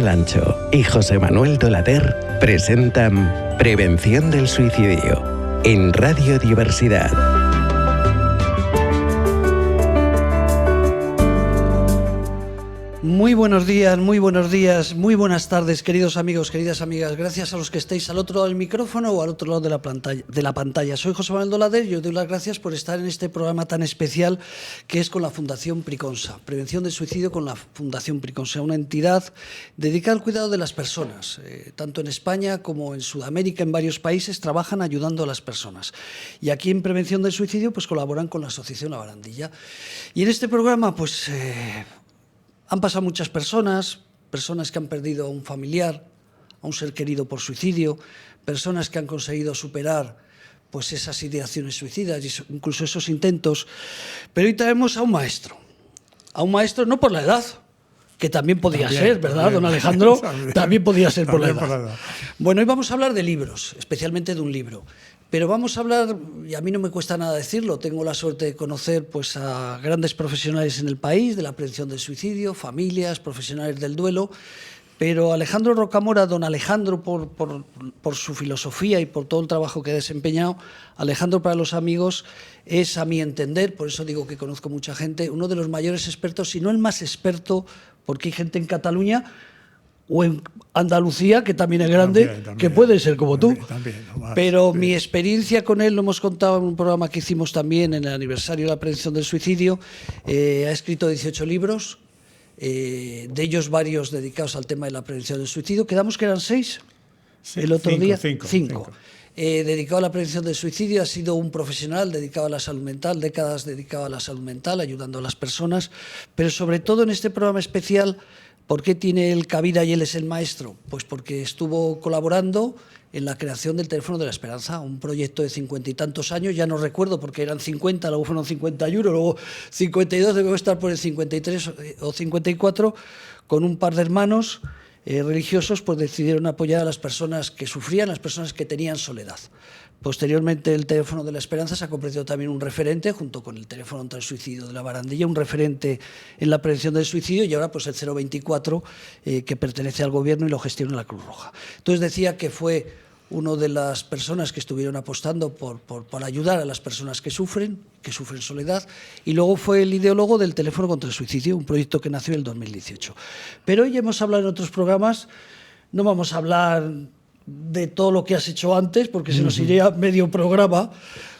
Lancho y José Manuel Dolader presentan Prevención del Suicidio en Radio Diversidad. Muy buenos días, muy buenas tardes, queridos amigos, queridas amigas. Gracias a los que estéis al otro lado del micrófono o al otro lado de la pantalla. Soy José Manuel Dolader y os doy las gracias por estar en este programa tan especial que es con la Fundación Priconsa. Prevención del Suicidio con la Fundación Priconsa, una entidad dedicada al cuidado de las personas. Tanto en España como en Sudamérica, en varios países, trabajan ayudando a las personas. Y aquí en Prevención del Suicidio pues colaboran con la Asociación La Barandilla. Y en este programa pues... han pasado muchas personas que han perdido a un familiar, a un ser querido por suicidio, personas que han conseguido superar pues esas ideaciones suicidas, incluso esos intentos. Pero hoy traemos a un maestro no por la edad, que también podía ser, ¿verdad, don Alejandro? También podía ser por la edad. Bueno, hoy vamos a hablar de libros, especialmente de un libro. Pero vamos a hablar, y a mí no me cuesta nada decirlo, tengo la suerte de conocer pues, a grandes profesionales en el país de la prevención del suicidio, familias, profesionales del duelo, pero Alejandro Rocamora, don Alejandro, por su filosofía y por todo el trabajo que ha desempeñado, Alejandro para los amigos es, a mi entender, por eso digo que conozco mucha gente, uno de los mayores expertos, si no el más experto, porque hay gente en Cataluña o en Andalucía, que también es grande, también, que puede ser como tú. Pero mi experiencia con él, lo hemos contado en un programa que hicimos también en el aniversario de la prevención del suicidio, ha escrito 18 libros, de ellos varios dedicados al tema de la prevención del suicidio. ¿Quedamos que eran 6? Sí, el otro día, 5. Dedicado a la prevención del suicidio, ha sido un profesional dedicado a la salud mental, décadas dedicado a la salud mental, ayudando a las personas, pero sobre todo en este programa especial. ¿Por qué tiene él cabida y él es el maestro? Pues porque estuvo colaborando en la creación del Teléfono de la Esperanza, un proyecto de 50 y tantos años, ya no recuerdo porque eran 50, luego fueron 51, luego 52, debemos estar por el 53 o 54, con un par de hermanos religiosos, pues decidieron apoyar a las personas que sufrían, las personas que tenían soledad. Posteriormente el Teléfono de la Esperanza se ha convertido también en un referente, junto con el Teléfono contra el Suicidio de la Barandilla, un referente en la prevención del suicidio, y ahora pues el 024, que pertenece al Gobierno y lo gestiona la Cruz Roja. Entonces decía que fue una de las personas que estuvieron apostando por ayudar a las personas que sufren soledad, y luego fue el ideólogo del Teléfono contra el Suicidio, un proyecto que nació en el 2018. Pero hoy hemos hablado en otros programas, no vamos a hablar de todo lo que has hecho antes, porque se nos iría medio programa,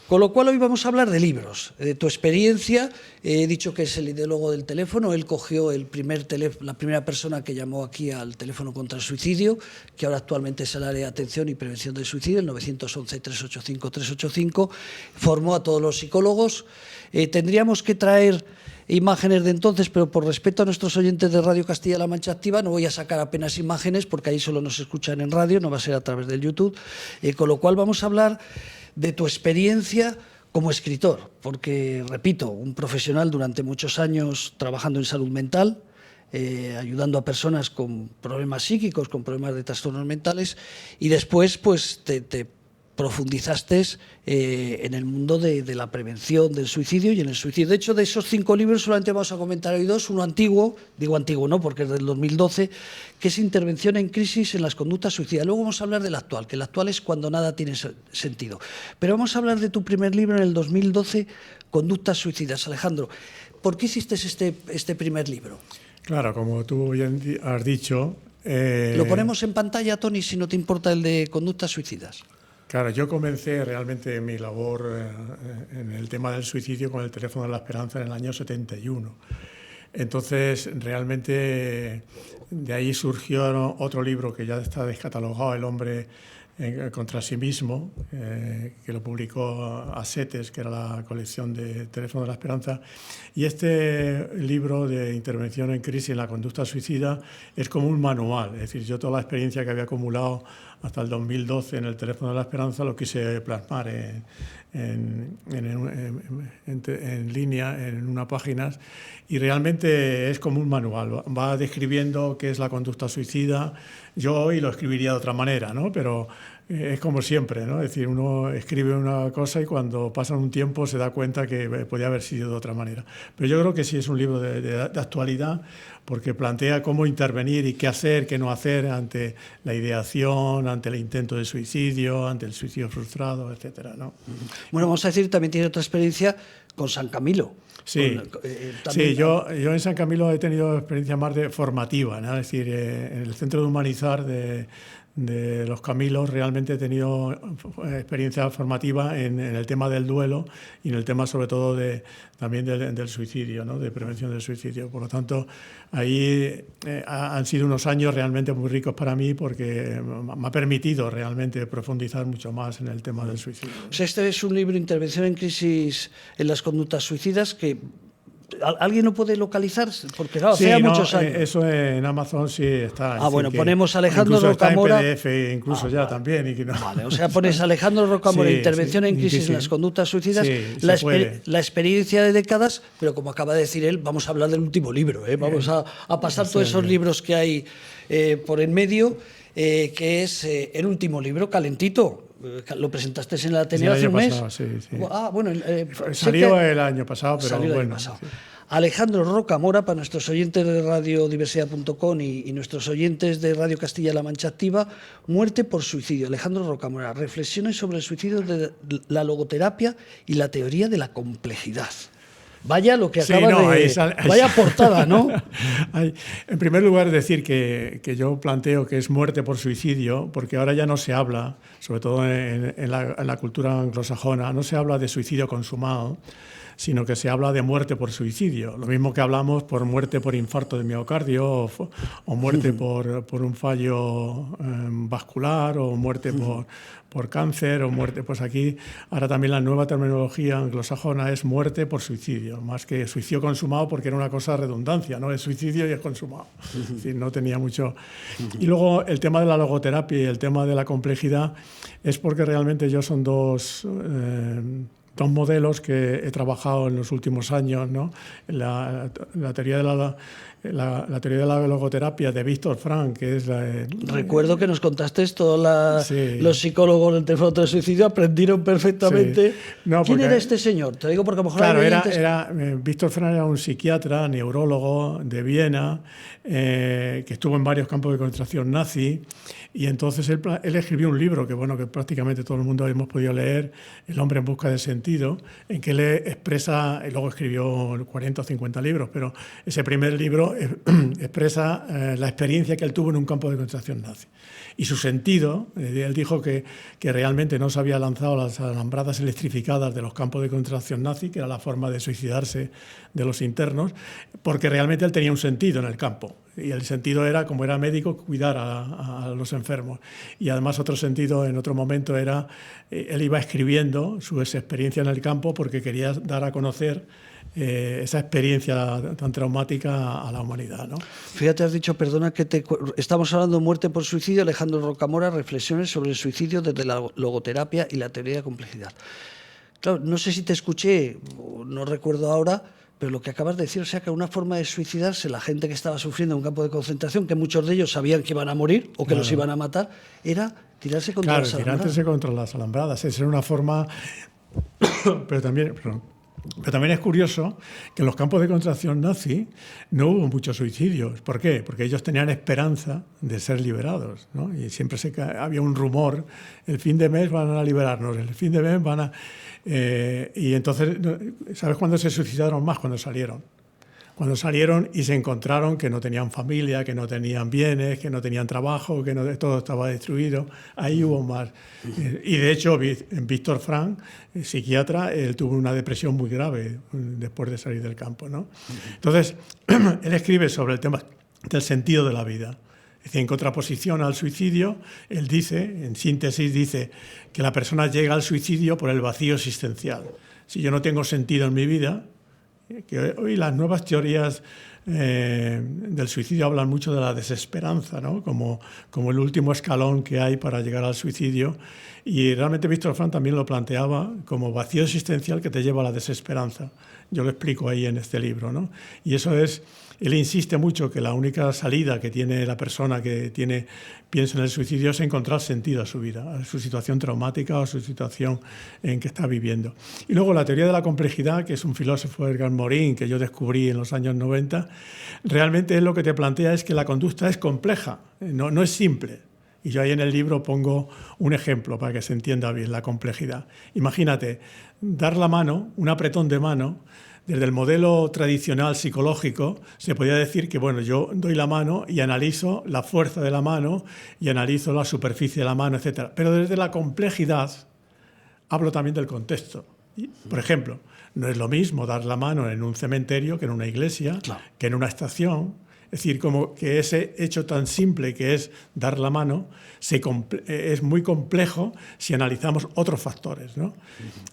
con lo cual hoy vamos a hablar de libros, de tu experiencia. He dicho que es el ideólogo del teléfono, él cogió la primera persona que llamó aquí al Teléfono contra el Suicidio, que ahora actualmente es el área de atención y prevención del suicidio, el 911-385-385, formó a todos los psicólogos. Tendríamos que traer imágenes de entonces, pero por respeto a nuestros oyentes de Radio Castilla-La Mancha Activa no voy a sacar apenas imágenes porque ahí solo nos escuchan en radio, no va a ser a través del YouTube, con lo cual vamos a hablar de tu experiencia como escritor, porque, repito, un profesional durante muchos años trabajando en salud mental, ayudando a personas con problemas psíquicos, con problemas de trastornos mentales, y después pues te profundizaste en el mundo de la prevención del suicidio y en el suicidio. De hecho, de esos 5 libros solamente vamos a comentar hoy 2, uno antiguo, digo antiguo no, porque es del 2012, que es Intervención en crisis en las conductas suicidas. Luego vamos a hablar del actual, que el actual es cuando nada tiene sentido. Pero vamos a hablar de tu primer libro en el 2012, Conductas suicidas. Alejandro, ¿por qué hiciste este primer libro? Claro, como tú bien has dicho... Lo ponemos en pantalla, Tony, si no te importa, el de conductas suicidas. Claro, yo comencé realmente mi labor en el tema del suicidio con el Teléfono de la Esperanza en el año 71. Entonces, realmente de ahí surgió otro libro que ya está descatalogado, El hombre contra sí mismo, que lo publicó Asetes, que era la colección de Teléfono de la Esperanza. Y este libro de Intervención en crisis en la conducta suicida es como un manual. Es decir, yo toda la experiencia que había acumulado hasta el 2012 en el Teléfono de la Esperanza lo quise plasmar en línea, en una página, y realmente es como un manual. Va describiendo qué es la conducta suicida. Yo hoy lo escribiría de otra manera, ¿no? Pero es como siempre, ¿no? Es decir, uno escribe una cosa y cuando pasa un tiempo se da cuenta que podía haber sido de otra manera. Pero yo creo que sí es un libro de actualidad, porque plantea cómo intervenir y qué hacer, qué no hacer ante la ideación, ante el intento de suicidio, ante el suicidio frustrado, etcétera, ¿no? Bueno, vamos a decir, también tiene otra experiencia con San Camilo. Sí, sí, yo en San Camilo he tenido experiencia más formativa, ¿no? Es decir, en el Centro de Humanizar de los Camilos realmente he tenido experiencia formativa en el tema del duelo y en el tema sobre todo también del suicidio, ¿no? De prevención del suicidio. Por lo tanto, ahí han sido unos años realmente muy ricos para mí, porque me ha permitido realmente profundizar mucho más en el tema del suicidio. O sea, este es un libro, Intervención en crisis en las conductas suicidas, que ¿alguien lo puede localizar? Porque claro, sí, hace muchos años. Eso en Amazon sí está. Bueno, ponemos Alejandro Rocamora. Está en PDF, incluso ya vale. También. Y que no. Vale, o sea, pones Alejandro Rocamora, Intervención en crisis en las conductas suicidas, la experiencia de décadas, pero como acaba de decir él, vamos a hablar del último libro, ¿eh? Vamos a pasar todos esos libros que hay por en medio, que es el último libro, calentito. Lo presentaste en el Ateneo hace un mes. Pasado, sí. Bueno, salió el año pasado, pero salió bueno. El año pasado. Sí. Alejandro Rocamora, para nuestros oyentes de radiodiversidad.com y nuestros oyentes de Radio Castilla-La Mancha Activa, Muerte por suicidio. Alejandro Rocamora, reflexiones sobre el suicidio de la logoterapia y la teoría de la complejidad. Vaya lo que acaba vaya portada, ¿no? En primer lugar, decir que yo planteo que es muerte por suicidio, porque ahora ya no se habla, sobre todo en la cultura anglosajona, no se habla de suicidio consumado, sino que se habla de muerte por suicidio. Lo mismo que hablamos por muerte por infarto de miocardio o muerte por un fallo vascular o muerte por cáncer o muerte. Pues aquí ahora también la nueva terminología anglosajona es muerte por suicidio, más que suicidio consumado, porque era una cosa de redundancia, ¿no? Es suicidio y es consumado. Es decir, no tenía mucho. Y luego el tema de la logoterapia y el tema de la complejidad es porque realmente son dos modelos que he trabajado en los últimos años, ¿no? La teoría de la teoría de la logoterapia de Víctor Frank, que es recuerdo que nos contaste esto, los psicólogos del teléfono del suicidio aprendieron perfectamente. Sí. No, ¿quién era este señor? Te digo porque a lo mejor Víctor Frank era un psiquiatra, neurólogo de Viena, que estuvo en varios campos de concentración nazi, y entonces él escribió un libro que prácticamente todo el mundo hemos podido leer, El hombre en busca de sentido, en que él expresa, y luego escribió 40 o 50 libros, pero ese primer libro expresa la experiencia que él tuvo en un campo de concentración nazi. Y su sentido, él dijo que realmente no se había lanzado las alambradas electrificadas de los campos de concentración nazi, que era la forma de suicidarse de los internos, porque realmente él tenía un sentido en el campo. Y el sentido era, como era médico, cuidar a los enfermos. Y además otro sentido en otro momento era, él iba escribiendo su experiencia en el campo porque quería dar a conocer esa experiencia tan traumática a la humanidad, ¿no? Fíjate, has dicho, perdona que estamos hablando de muerte por suicidio. Alejandro Rocamora, reflexiones sobre el suicidio desde la logoterapia y la teoría de complejidad. Claro, no sé si te escuché, no recuerdo ahora, pero lo que acabas de decir, o sea, que una forma de suicidarse, la gente que estaba sufriendo en un campo de concentración, que muchos de ellos sabían que iban a morir o que los iban a matar, era tirarse contra las alambradas. Tirarse contra las alambradas. Esa era una forma, pero también es curioso que en los campos de concentración nazi no hubo muchos suicidios. ¿Por qué? Porque ellos tenían esperanza de ser liberados, ¿no? Y siempre había un rumor, el fin de mes van a liberarnos, el fin de mes van a... y entonces, ¿sabes cuándo se suicidaron más? Cuando salieron. Cuando salieron y se encontraron que no tenían familia, que no tenían bienes, que no tenían trabajo, que todo estaba destruido, ahí hubo más. Y de hecho, Víctor Frank, psiquiatra, él tuvo una depresión muy grave después de salir del campo, ¿no? Entonces, él escribe sobre el tema del sentido de la vida. Es decir, en contraposición al suicidio, él dice, en síntesis, dice que la persona llega al suicidio por el vacío existencial. Si yo no tengo sentido en mi vida, que hoy las nuevas teorías del suicidio hablan mucho de la desesperanza, ¿no? Como el último escalón que hay para llegar al suicidio, Y realmente Víctor Frank también lo planteaba como vacío existencial que te lleva a la desesperanza. Yo lo explico ahí en este libro, ¿no? Y eso es, él insiste mucho que la única salida que tiene la persona que piensa en el suicidio es encontrar sentido a su vida, a su situación traumática o a su situación en que está viviendo. Y luego la teoría de la complejidad, que es un filósofo, Edgar Morin, que yo descubrí en los años 90, realmente lo que te plantea es que la conducta es compleja, no es simple. Y yo ahí en el libro pongo un ejemplo para que se entienda bien la complejidad. Imagínate, dar la mano, un apretón de mano. Desde el modelo tradicional psicológico se podría decir que, bueno, yo doy la mano y analizo la fuerza de la mano y analizo la superficie de la mano, etc. Pero desde la complejidad hablo también del contexto. Por ejemplo, no es lo mismo dar la mano en un cementerio que en una iglesia, claro, que en una estación. Es decir, como que ese hecho tan simple que es dar la mano es muy complejo si analizamos otros factores, ¿no?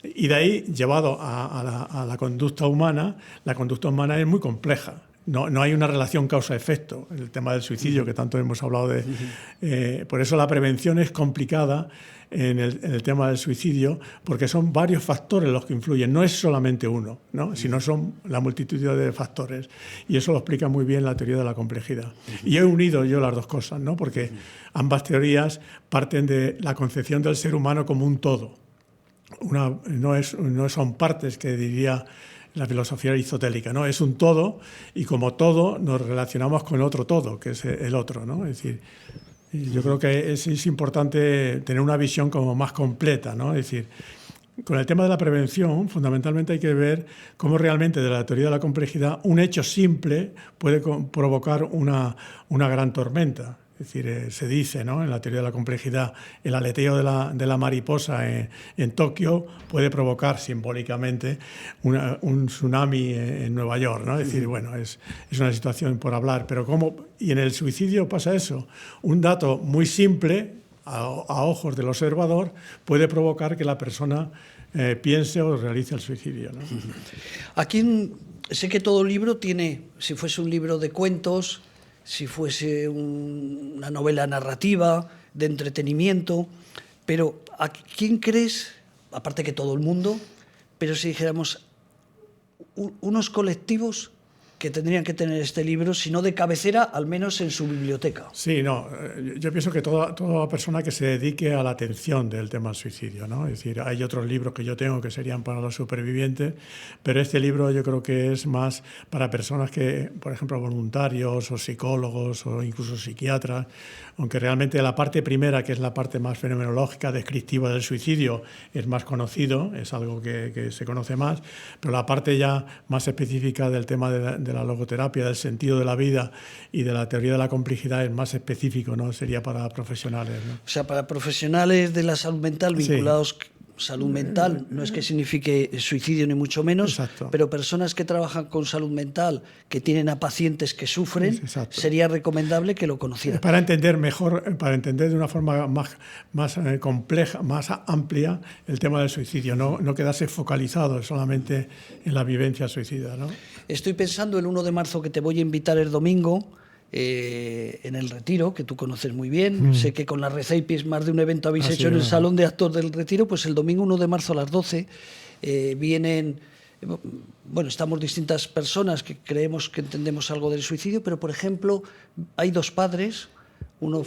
Y de ahí, llevado a la conducta humana, la conducta humana es muy compleja. No hay una relación causa-efecto. El tema del suicidio, que tanto hemos hablado de... por eso la prevención es complicada en el tema del suicidio, porque son varios factores los que influyen. No es solamente uno, ¿no? Sino son la multitud de factores. Y eso lo explica muy bien la teoría de la complejidad. Y he unido yo las dos cosas, ¿no? Porque ambas teorías parten de la concepción del ser humano como un todo. No son partes, que diría la filosofía aristotélica, ¿no? Es un todo, y como todo nos relacionamos con otro todo, que es el otro, ¿no? Es decir, yo creo que es importante tener una visión como más completa, ¿no? Es decir, con el tema de la prevención, fundamentalmente hay que ver cómo realmente, de la teoría de la complejidad, un hecho simple puede provocar una gran tormenta. Es decir, se dice, ¿no?, en la teoría de la complejidad, el aleteo de la mariposa en Tokio puede provocar simbólicamente un tsunami en Nueva York, ¿no? Es decir, bueno, es una situación por hablar. Pero ¿cómo? Y en el suicidio pasa eso. Un dato muy simple, a ojos del observador, puede provocar que la persona piense o realice el suicidio, ¿no? Aquí sé que todo libro tiene, si fuese un libro de cuentos, si fuese una novela narrativa, de entretenimiento, pero ¿a quién crees, aparte que todo el mundo, pero si dijéramos unos colectivos que tendrían que tener este libro, si no de cabecera, al menos en su biblioteca? Sí, no, yo pienso que toda persona que se dedique a la atención del tema del suicidio, ¿no? Es decir, hay otros libros que yo tengo que serían para los supervivientes, pero este libro yo creo que es más para personas que, por ejemplo, voluntarios o psicólogos o incluso psiquiatras, aunque realmente la parte primera, que es la parte más fenomenológica, descriptiva del suicidio, es más conocido, es algo que se conoce más, pero la parte ya más específica del tema de la logoterapia, del sentido de la vida y de la teoría de la complejidad es más específico, ¿no? Sería para profesionales, ¿no? O sea, para profesionales de la salud mental vinculados... Sí. Salud mental no es que signifique suicidio ni mucho menos, exacto, pero personas que trabajan con salud mental, que tienen a pacientes que sufren, exacto, sería recomendable que lo conocieran. Para entender mejor, para entender de una forma más compleja, más amplia el tema del suicidio, no quedarse focalizado solamente en la vivencia suicida, ¿no? Estoy pensando el 1 de marzo que te voy a invitar el domingo, en el Retiro, que tú conoces muy bien. Sé que con la Receipis más de un evento habéis hecho en el Salón de Actores del Retiro. Pues el domingo 1 de marzo a las 12 vienen, bueno, estamos distintas personas que creemos que entendemos algo del suicidio, pero por ejemplo hay dos padres, uno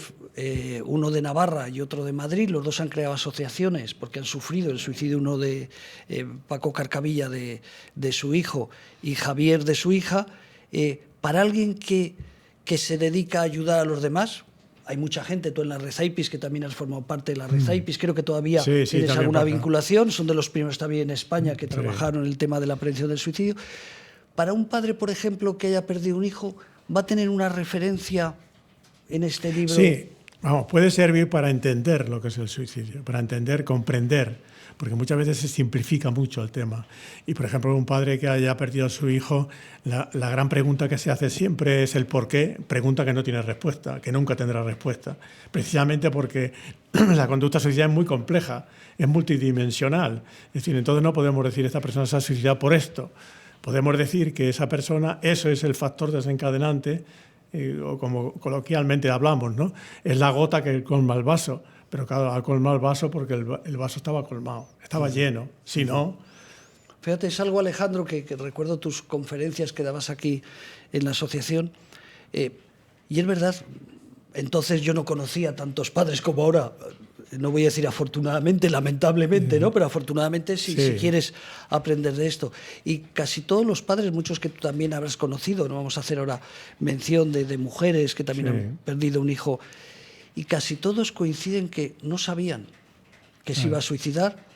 de Navarra y otro de Madrid. Los dos han creado asociaciones porque han sufrido el suicidio, uno de Paco Carcavilla de su hijo y Javier de su hija. Para alguien que se dedica a ayudar a los demás, hay mucha gente, tú en la Receipis, que también has formado parte de la Receipis, creo que todavía tienes alguna vinculación, son de los primeros también en España que trabajaron en el tema de la prevención del suicidio. Para un padre, por ejemplo, que haya perdido un hijo, ¿va a tener una referencia en este libro? Sí, vamos, puede servir para entender lo que es el suicidio, para entender, comprender, porque muchas veces se simplifica mucho el tema. Y, por ejemplo, un padre que haya perdido a su hijo, la gran pregunta que se hace siempre es el por qué, pregunta que no tiene respuesta, que nunca tendrá respuesta, precisamente porque la conducta suicida es muy compleja, es multidimensional. Es decir, entonces no podemos decir esta persona se ha suicidado por esto. Podemos decir que esa persona, eso es el factor desencadenante, o como coloquialmente hablamos, ¿no? Es la gota que colma el vaso. pero claro, ha colmado el vaso porque el vaso estaba colmado, estaba lleno, si no... Fíjate, es algo, Alejandro, que recuerdo tus conferencias que dabas aquí en la asociación, y es verdad, entonces yo no conocía tantos padres como ahora, no voy a decir afortunadamente, lamentablemente, ¿no? Pero afortunadamente si quieres aprender de esto. Y casi todos los padres, muchos que tú también habrás conocido, no vamos a hacer ahora mención de mujeres que también han perdido un hijo, y casi todos coinciden que no sabían que se iba a suicidar,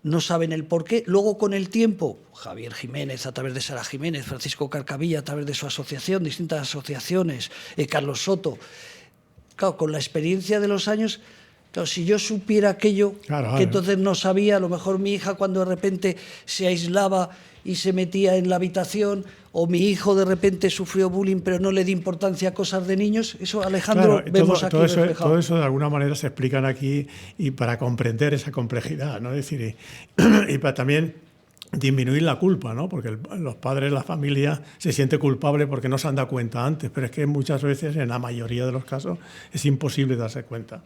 no saben el por qué. Luego, con el tiempo, Javier Jiménez, a través de Sara Jiménez, Francisco Carcavilla, a través de su asociación, distintas asociaciones, Carlos Soto. Claro, con la experiencia de los años, claro, si yo supiera aquello que entonces no sabía, a lo mejor mi hija cuando de repente se aislaba y se metía en la habitación, o mi hijo de repente sufrió bullying pero no le di importancia a cosas de niños, eso, Alejandro, vemos aquí reflejado. Todo eso de alguna manera se explican aquí, y para comprender esa complejidad, ¿no? Es decir, y para también disminuir la culpa, ¿no? Porque los padres, la familia, se siente culpable porque no se han dado cuenta antes, pero es que muchas veces, en la mayoría de los casos, es imposible darse cuenta.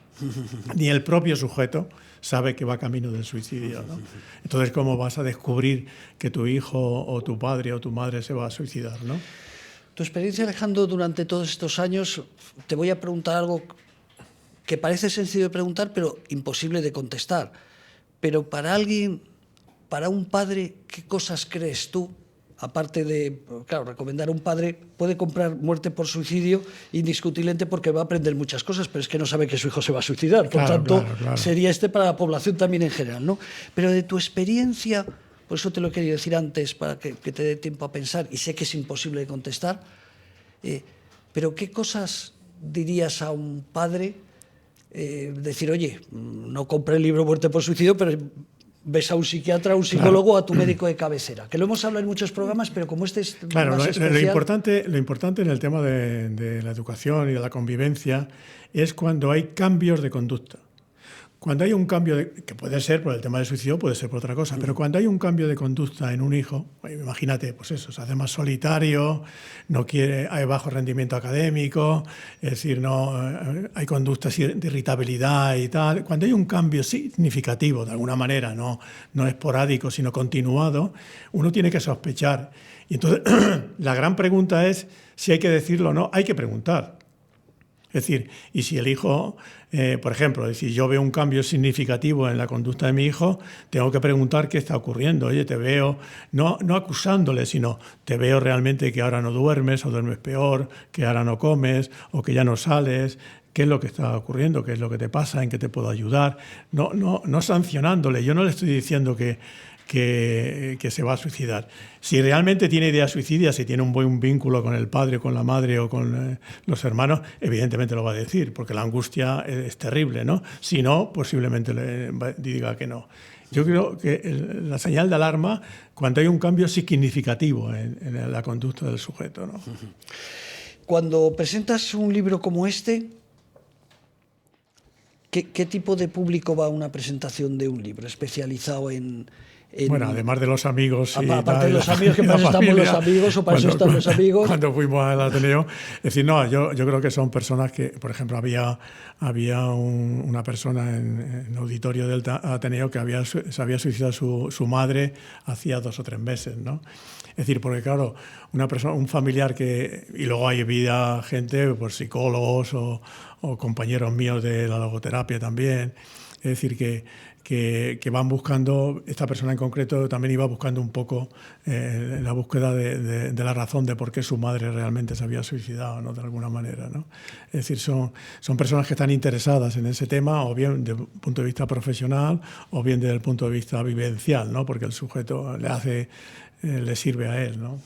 Ni el propio sujeto sabe que va camino del suicidio, ¿no? Entonces, ¿cómo vas a descubrir que tu hijo o tu padre o tu madre se va a suicidar, ¿no? Tu experiencia, Alejandro, durante todos estos años, te voy a preguntar algo que parece sencillo de preguntar, pero imposible de contestar. Pero para alguien, para un padre, ¿qué cosas crees tú? Aparte de, claro, recomendar a un padre, puede comprar muerte por suicidio indiscutiblemente porque va a aprender muchas cosas, pero es que no sabe que su hijo se va a suicidar. Por tanto, sería para la población también en general, ¿no? Pero de tu experiencia, por eso te lo he querido decir antes, para que te dé tiempo a pensar, y sé que es imposible de contestar, pero ¿qué cosas dirías a un padre? Decir, oye, no compré el libro Muerte por suicidio, pero ves a un psiquiatra, a un psicólogo, a tu médico de cabecera. Que lo hemos hablado en muchos programas, pero como este es más especial... Lo importante en el tema de la educación y de la convivencia es cuando hay cambios de conducta. Cuando hay un cambio, que puede ser por el tema del suicidio, puede ser por otra cosa, pero cuando hay un cambio de conducta en un hijo, imagínate, pues eso, se hace más solitario, no quiere, hay bajo rendimiento académico, es decir, no hay conductas de irritabilidad y tal. Cuando hay un cambio significativo, de alguna manera, no esporádico, sino continuado, uno tiene que sospechar. Y entonces, la gran pregunta es si hay que decirlo o no. Hay que preguntar. Es decir, y si el hijo, por ejemplo, si yo veo un cambio significativo en la conducta de mi hijo, tengo que preguntar qué está ocurriendo. Oye, te veo, no acusándole, sino te veo realmente que ahora no duermes o duermes peor, que ahora no comes o que ya no sales. ¿Qué es lo que está ocurriendo? ¿Qué es lo que te pasa? ¿En qué te puedo ayudar? No sancionándole. Yo no le estoy diciendo que se va a suicidar. Si realmente tiene ideas suicidas, si tiene un buen vínculo con el padre, con la madre o con los hermanos, evidentemente lo va a decir, porque la angustia es terrible, ¿no? Si no, posiblemente le diga que no. Yo creo que la señal de alarma, cuando hay un cambio significativo en la conducta del sujeto, ¿no? Cuando presentas un libro como este, ¿qué tipo de público va a una presentación de un libro especializado en bueno, además de los amigos. Aparte de los amigos, que para eso estamos los amigos o para eso están los amigos. Cuando fuimos al Ateneo, es decir, yo creo que son personas que, por ejemplo, había una persona en el auditorio del Ateneo que se había suicidado su madre hacía 2 o 3 meses, ¿no? Es decir, porque claro, un familiar y luego había gente, pues psicólogos o compañeros míos de la logoterapia también, es decir, que van buscando, esta persona en concreto también iba buscando un poco la búsqueda de la razón de por qué su madre realmente se había suicidado, ¿no? De alguna manera, ¿no? Es decir, son personas que están interesadas en ese tema, o bien desde el punto de vista profesional, o bien desde el punto de vista vivencial, ¿no? Porque el sujeto le sirve a él, ¿no?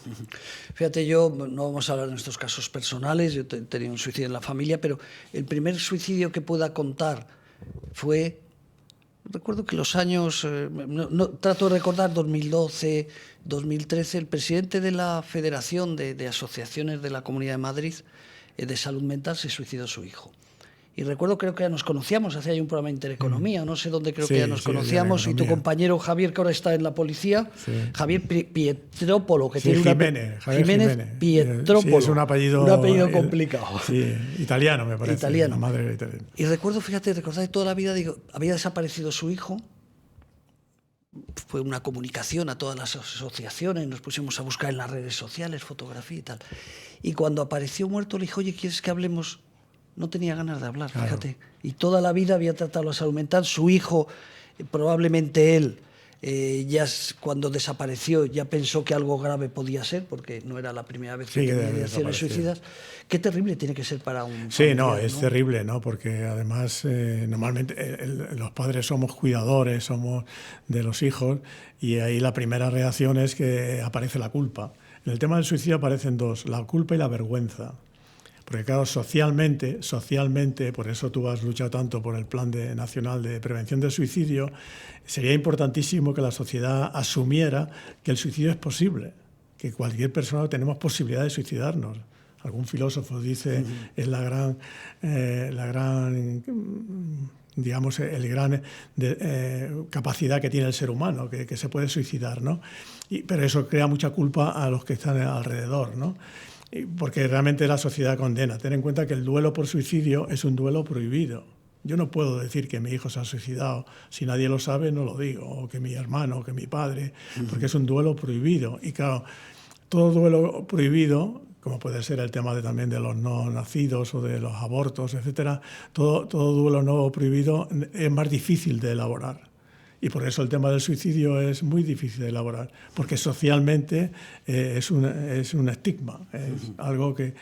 Fíjate, yo no vamos a hablar de nuestros casos personales, yo tenía un suicidio en la familia, pero el primer suicidio que pueda contar fue... Recuerdo que los años, trato de recordar, 2012, 2013, el presidente de la Federación de Asociaciones de la Comunidad de Madrid de Salud Mental se suicidó su hijo. Y recuerdo, creo que ya nos conocíamos, hacía ya un programa de Intereconomía, no sé dónde creo que ya nos sí, conocíamos, y tu compañero Javier, que ahora está en la policía, Javier Pietrópolo, que tiene Javier Jiménez. Pietrópolo. Sí, es un apellido complicado. Sí, italiano me parece. Italiano. La madre era italiana. Y recuerdo, fíjate, recordar de toda la vida, digo, había desaparecido su hijo, fue una comunicación a todas las asociaciones, nos pusimos a buscar en las redes sociales, fotografía y tal. Y cuando apareció muerto le dije, oye, ¿quieres que hablemos? No tenía ganas de hablar, fíjate. Y toda la vida había tratado la salud mental. Su hijo, probablemente él, cuando desapareció, ya pensó que algo grave podía ser, porque no era la primera vez que tenía ideaciones suicidas. Qué terrible tiene que ser para un familiar, no, es terrible, ¿no? Porque además, normalmente los padres somos cuidadores, somos de los hijos, y ahí la primera reacción es que aparece la culpa. En el tema del suicidio aparecen dos, la culpa y la vergüenza. Porque claro, socialmente, por eso tú has luchado tanto por el Plan Nacional de Prevención del Suicidio, sería importantísimo que la sociedad asumiera que el suicidio es posible, que cualquier persona tenemos posibilidad de suicidarnos. Algún filósofo dice, es la gran capacidad que tiene el ser humano, que se puede suicidar, ¿no? Pero eso crea mucha culpa a los que están alrededor, ¿no? Porque realmente la sociedad condena. Ten en cuenta que el duelo por suicidio es un duelo prohibido. Yo no puedo decir que mi hijo se ha suicidado. Si nadie lo sabe, no lo digo. O que mi hermano, o que mi padre, porque es un duelo prohibido. Y claro, todo duelo prohibido, como puede ser el tema también de los no nacidos o de los abortos, etcétera, todo duelo no prohibido es más difícil de elaborar. Y por eso el tema del suicidio es muy difícil de elaborar, porque socialmente es un estigma, es algo que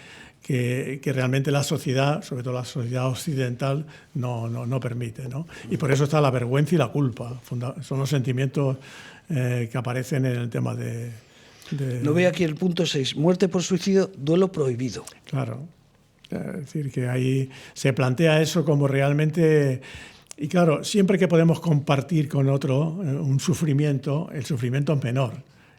realmente la sociedad, sobre todo la sociedad occidental, no permite, ¿no? Y por eso está la vergüenza y la culpa, son los sentimientos que aparecen en el tema de... Lo veo aquí el punto 6, muerte por suicidio, duelo prohibido. Claro, es decir, que ahí se plantea eso como realmente... Y claro, siempre que podemos compartir con otro un sufrimiento, el sufrimiento es menor.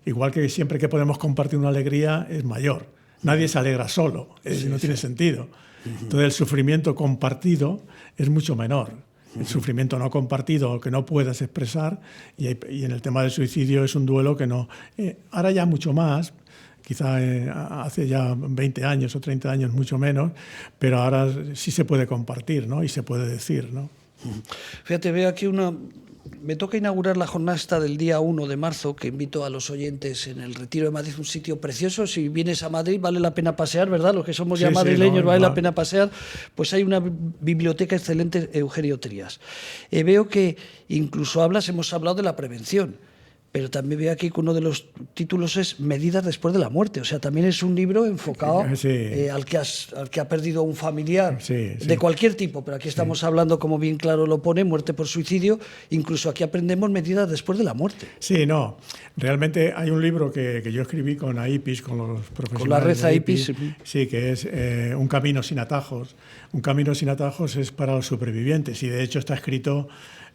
Igual que siempre que podemos compartir una alegría es mayor. Nadie se alegra solo, no tiene sentido. Entonces el sufrimiento compartido es mucho menor. El sufrimiento no compartido, que no puedas expresar, y en el tema del suicidio es un duelo que no... ahora ya mucho más, quizá hace ya 20 años o 30 años mucho menos, pero ahora sí se puede compartir, ¿no? Y se puede decir, ¿no? Fíjate, veo aquí me toca inaugurar la jornada esta del día 1 de marzo, que invito a los oyentes en el Retiro de Madrid, un sitio precioso. Si vienes a Madrid vale la pena pasear, ¿verdad? Los que somos ya madrileños vale la pena pasear. Pues hay una biblioteca excelente, Eugenio Trías. Veo que incluso hemos hablado de la prevención. Pero también veo aquí que uno de los títulos es Medidas después de la muerte. O sea, también es un libro enfocado al que ha perdido un familiar de cualquier tipo. Pero aquí estamos hablando, como bien claro lo pone, muerte por suicidio. Incluso aquí aprendemos medidas después de la muerte. Sí, no. Realmente hay un libro que yo escribí con AIPIS, con los profesionales. Con la red AIPIS. Sí, que es Un camino sin atajos. Un camino sin atajos es para los supervivientes y de hecho está escrito...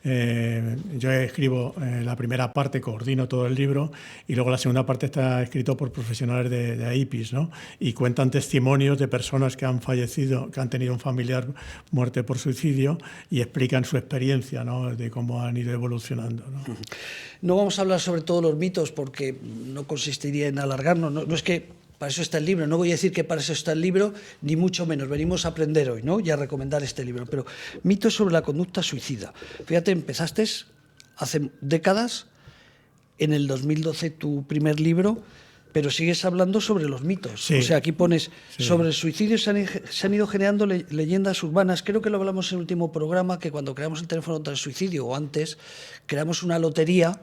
yo escribo la primera parte, coordino todo el libro y luego la segunda parte está escrito por profesionales de AIPIS, ¿no? Y cuentan testimonios de personas que han fallecido, que han tenido un familiar muerte por suicidio y explican su experiencia, ¿no? De cómo han ido evolucionando, ¿no? No vamos a hablar sobre todos los mitos porque no consistiría en alargarnos, no es que... Para eso está el libro. No voy a decir que para eso está el libro, ni mucho menos. Venimos a aprender hoy, ¿no? Y a recomendar este libro. Pero mitos sobre la conducta suicida. Fíjate, empezaste hace décadas, en el 2012 tu primer libro, pero sigues hablando sobre los mitos. Sí. O sea, aquí pones sobre el suicidio se han ido generando leyendas urbanas. Creo que lo hablamos en el último programa, que cuando creamos el teléfono contra el suicidio, o antes, creamos una lotería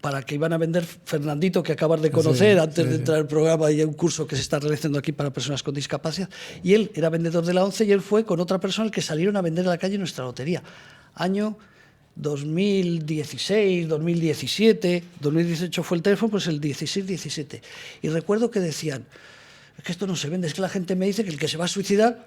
para que iban a vender Fernandito, que acabas de conocer antes de entrar al programa, y hay un curso que se está realizando aquí para personas con discapacidad, y él era vendedor de la ONCE y él fue con otra persona el que salieron a vender a la calle nuestra lotería. Año 2016, 2017, 2018 fue el teléfono, pues el 16-17. Y recuerdo que decían, es que esto no se vende, es que la gente me dice que el que se va a suicidar,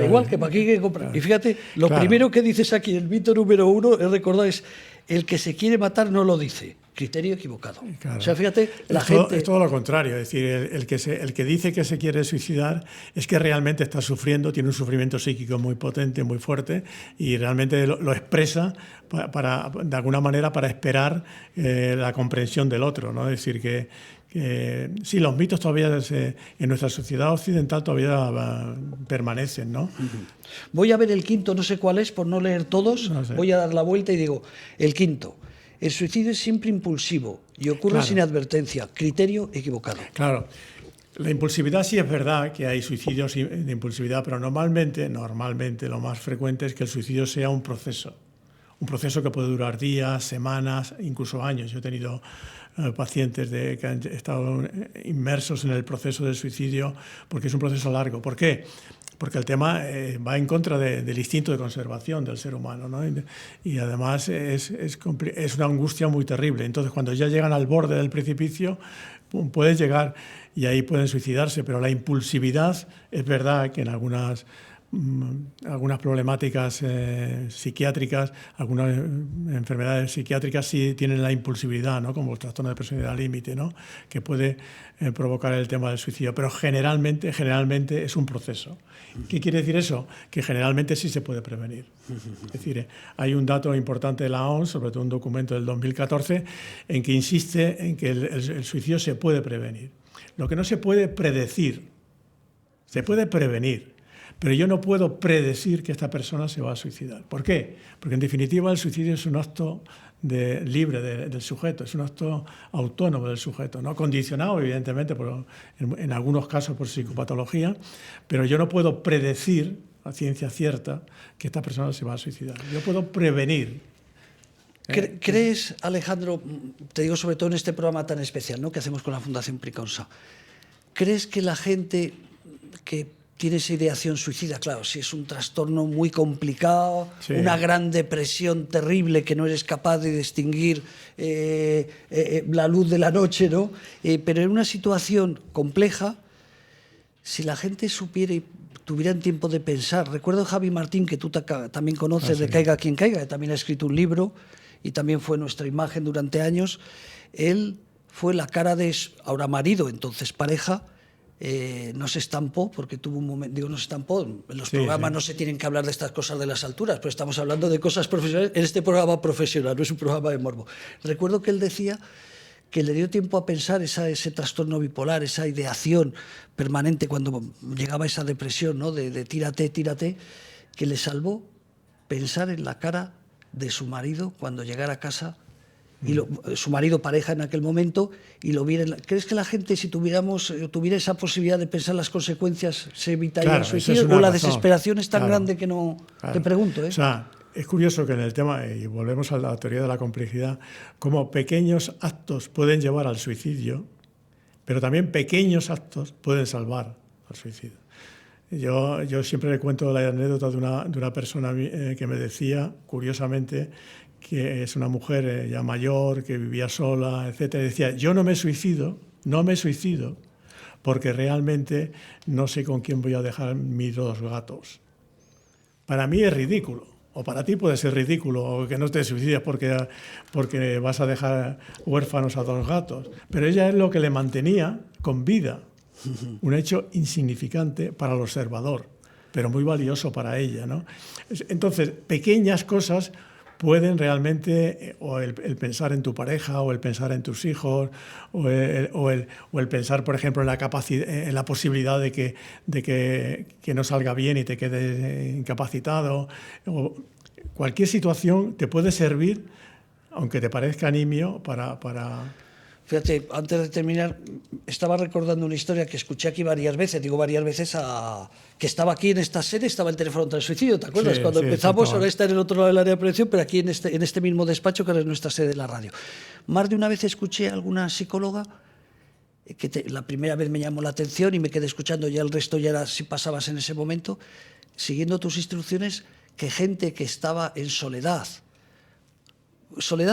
igual que para aquí hay que comprar. Y fíjate, lo primero que dices aquí, el mito número 1, he recordado, es el que se quiere matar no lo dice, criterio equivocado. Claro. O sea, fíjate, la es gente... Es todo lo contrario, es decir, el que dice que se quiere suicidar es que realmente está sufriendo, tiene un sufrimiento psíquico muy potente, muy fuerte, y realmente lo expresa de alguna manera para esperar la comprensión del otro, ¿no? Es decir, que sí, los mitos todavía en nuestra sociedad occidental todavía permanecen, ¿no? Voy a ver el quinto, no sé cuál es, por no leer todos, No sé. voy a dar la vuelta y digo, el quinto, el suicidio es siempre impulsivo y ocurre Claro. sin advertencia, criterio equivocado. Claro. La impulsividad sí es verdad que hay suicidios de impulsividad, pero normalmente lo más frecuente es que el suicidio sea un proceso que puede durar días, semanas, incluso años. Yo he tenido pacientes que han estado inmersos en el proceso del suicidio porque es un proceso largo. ¿Por qué? Porque el tema va en contra del instinto de conservación del ser humano, ¿no? Y además es una angustia muy terrible. Entonces, cuando ya llegan al borde del precipicio, pueden llegar y ahí pueden suicidarse. Pero la impulsividad, es verdad que en algunas problemáticas psiquiátricas, algunas enfermedades psiquiátricas sí tienen la impulsividad, ¿no? Como el trastorno de personalidad límite, ¿no? Que puede provocar el tema del suicidio, pero generalmente es un proceso. ¿Qué quiere decir eso? Que generalmente sí se puede prevenir. Es decir, hay un dato importante de la OMS, sobre todo un documento del 2014, en que insiste en que el suicidio se puede prevenir. Lo que no se puede predecir, se puede prevenir. Pero yo no puedo predecir que esta persona se va a suicidar. ¿Por qué? Porque en definitiva el suicidio es un acto libre del sujeto, es un acto autónomo del sujeto, ¿no? Condicionado evidentemente en algunos casos por psicopatología, pero yo no puedo predecir a ciencia cierta que esta persona se va a suicidar. Yo puedo prevenir. ¿Crees, Alejandro, te digo sobre todo en este programa tan especial, ¿no?, que hacemos con la Fundación Priconsa, ¿crees que la gente que tiene esa ideación suicida, claro, si es un trastorno muy complicado, sí, una gran depresión terrible que no eres capaz de distinguir la luz de la noche, ¿no? Pero en una situación compleja, si la gente supiera y tuvieran tiempo de pensar, recuerdo a Javi Martín, que tú también conoces, de Caiga quien caiga, que también ha escrito un libro y también fue nuestra imagen durante años. Él fue la cara de ahora marido, entonces pareja. No se estampó, porque tuvo un momento, digo, no se estampó, en los programas no se tienen que hablar de estas cosas de las alturas, pero estamos hablando de cosas profesionales, en este programa profesional, no es un programa de morbo. Recuerdo que él decía que le dio tiempo a pensar ese trastorno bipolar, esa ideación permanente cuando llegaba esa depresión, ¿no?, de tírate, que le salvó pensar en la cara de su marido cuando llegara a casa, y su marido pareja en aquel momento, y lo viera. ¿Crees que la gente, si tuviera esa posibilidad de pensar las consecuencias, se evitaría el suicidio? ¿O la desesperación es tan grande que no? Claro. Te pregunto, ¿eh? O sea, es curioso que en el tema, y volvemos a la teoría de la complejidad, como pequeños actos pueden llevar al suicidio, pero también pequeños actos pueden salvar al suicidio. Yo siempre le cuento la anécdota de una persona que me decía, curiosamente, que es una mujer ya mayor, que vivía sola, etcétera, y decía, yo no me suicido porque realmente no sé con quién voy a dejar mis 2 gatos. Para mí es ridículo, o para ti puede ser ridículo, o que no te suicides porque vas a dejar huérfanos a 2 gatos, pero ella es lo que le mantenía con vida, un hecho insignificante para el observador, pero muy valioso para ella, ¿no? Entonces, pequeñas cosas pueden realmente, o el pensar en tu pareja, o el pensar en tus hijos, o el pensar, por ejemplo, en la posibilidad de que no salga bien y te quedes incapacitado. O cualquier situación te puede servir, aunque te parezca nimio, para... Fíjate, antes de terminar, estaba recordando una historia que escuché aquí varias veces, que estaba aquí en esta sede, estaba el teléfono contra el suicidio, ¿te acuerdas? Sí, cuando empezamos, ahora está en el otro lado del área de prevención, pero aquí en este mismo despacho, que ahora es nuestra sede de la radio. Más de una vez escuché a alguna psicóloga, la primera vez me llamó la atención y me quedé escuchando, ya el resto ya era si pasabas en ese momento, siguiendo tus instrucciones, que gente que estaba en soledad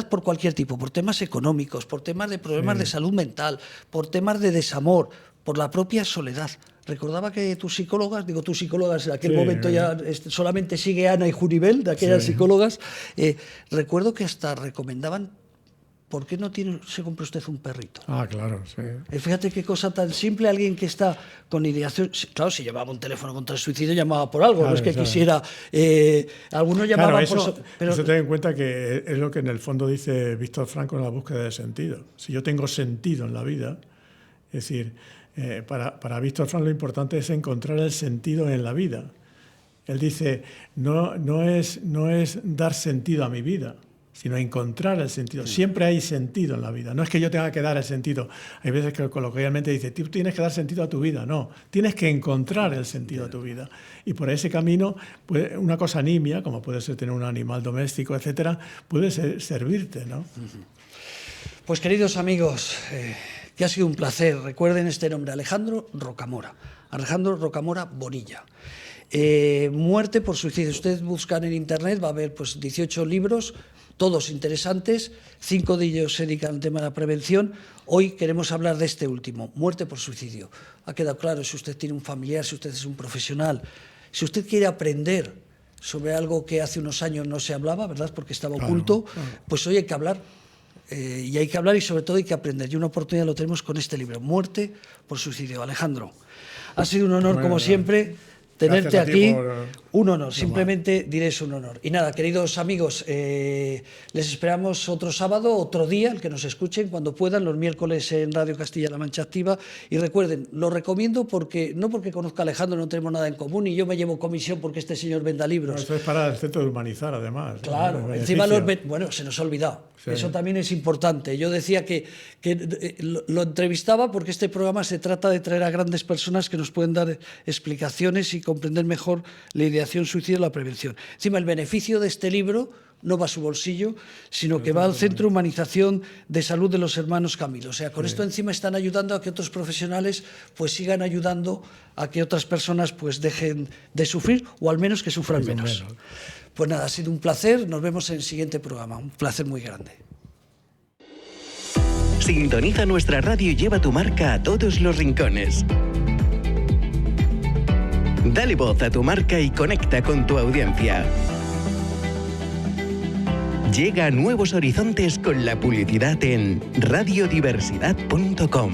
por cualquier tipo, por temas económicos, por temas de problemas de salud mental, por temas de desamor, por la propia soledad. Recordaba que tus psicólogas en aquel momento ya solamente sigue Ana y Juribel, de aquellas psicólogas, recuerdo que hasta recomendaban ¿por qué no se compra usted un perrito? Ah, claro, sí. Fíjate qué cosa tan simple, alguien que está con ideación. Claro, si llamaba un teléfono contra el suicidio, llamaba por algo, claro, no es que claro. quisiera. Algunos llamaban claro, por. Pero eso ten en cuenta que es lo que en el fondo dice Víctor Franco en la búsqueda de sentido. Si yo tengo sentido en la vida, es decir, para Víctor Franco lo importante es encontrar el sentido en la vida. Él dice, no es dar sentido a mi vida, sino encontrar el sentido. Siempre hay sentido en la vida. No es que yo tenga que dar el sentido. Hay veces que coloquialmente dice, tú tienes que dar sentido a tu vida. No, tienes que encontrar el sentido a tu vida. Y por ese camino, pues, una cosa nimia, como puede ser tener un animal doméstico, etcétera, puede servirte, ¿no? Pues queridos amigos, que ha sido un placer. Recuerden este nombre, Alejandro Rocamora. Alejandro Rocamora Bonilla. Muerte por suicidio. Ustedes buscan en internet, va a haber pues 18 libros, todos interesantes, 5 de ellos se dedican al tema de la prevención. Hoy queremos hablar de este último, muerte por suicidio. Ha quedado claro, si usted tiene un familiar, si usted es un profesional, si usted quiere aprender sobre algo que hace unos años no se hablaba, ¿verdad? Porque estaba oculto, pues hoy hay que hablar. Y hay que hablar y sobre todo hay que aprender. Y una oportunidad lo tenemos con este libro, Muerte por suicidio. Alejandro, ha sido un honor, como siempre, tenerte aquí. Un honor, simplemente diré es un honor. Y nada, queridos amigos, les esperamos otro sábado, otro día, el que nos escuchen cuando puedan, los miércoles en Radio Castilla-La Mancha Activa. Y recuerden, lo recomiendo porque no porque conozca a Alejandro, no tenemos nada en común, y yo me llevo comisión porque este señor venda libros. No, eso es para el Centro de Humanizar, además. Claro, encima bueno, se nos ha olvidado. Sí. Eso también es importante. Yo decía que lo entrevistaba porque este programa se trata de traer a grandes personas que nos pueden dar explicaciones y comprender mejor la ideación suicida y la prevención. Encima, el beneficio de este libro no va a su bolsillo, sino que va al Centro de Humanización de Salud de los Hermanos Camilo. O sea, con esto encima están ayudando a que otros profesionales pues sigan ayudando a que otras personas pues dejen de sufrir o al menos que sufran menos. Pues nada, ha sido un placer. Nos vemos en el siguiente programa. Un placer muy grande. Sintoniza nuestra radio y lleva tu marca a todos los rincones. Dale voz a tu marca y conecta con tu audiencia. Llega a nuevos horizontes con la publicidad en radiodiversidad.com.